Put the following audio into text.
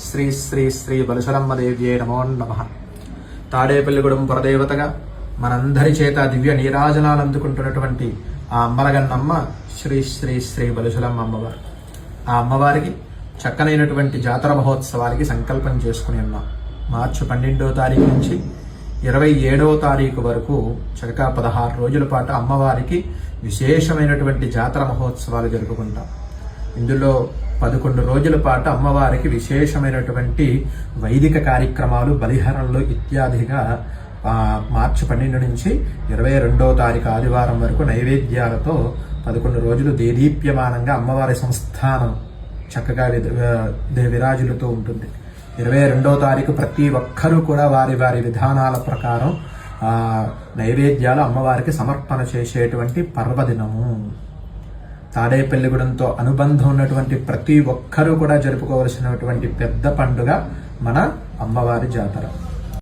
శ్రీ శ్రీ శ్రీ బలుసలమ్మదేవ్యే నమో నమః. తాడేపల్లిగూడెం పురదేవతగా మనందరి చేత దివ్య నీరాజనాలు అందుకుంటున్నటువంటి ఆ అమ్మలగన్నమ్మ శ్రీ శ్రీ శ్రీ బలుసలమ్మ అమ్మవారు. ఆ అమ్మవారికి చక్కనైనటువంటి జాతర మహోత్సవాలకి సంకల్పం చేసుకుని ఉన్నాం. మార్చి 12వ తారీఖు నుంచి 27వ తారీఖు వరకు చక్కగా 16 రోజుల పాటు అమ్మవారికి విశేషమైనటువంటి జాతర మహోత్సవాలు జరుపుకుంటాం. ఇందులో 11 రోజుల పాటు అమ్మవారికి విశేషమైనటువంటి వైదిక కార్యక్రమాలు, బలిహరణలు ఇత్యాదిగా మార్చి 12 నుంచి 22వ తారీఖు ఆదివారం వరకు నైవేద్యాలతో 11 రోజులు దేదీప్యమానంగా అమ్మవారి సంస్థానం చక్కగా విరాజులతో ఉంటుంది. 22వ తారీఖు ప్రతి ఒక్కరూ కూడా వారి వారి విధానాల ప్రకారం నైవేద్యాలు అమ్మవారికి సమర్పణ చేసేటువంటి పర్వదినము. తాడేపల్లిగూడెంతో అనుబంధం ఉన్నటువంటి ప్రతి ఒక్కరూ కూడా జరుపుకోవలసినటువంటి పెద్ద పండుగ మన అమ్మవారి జాతర.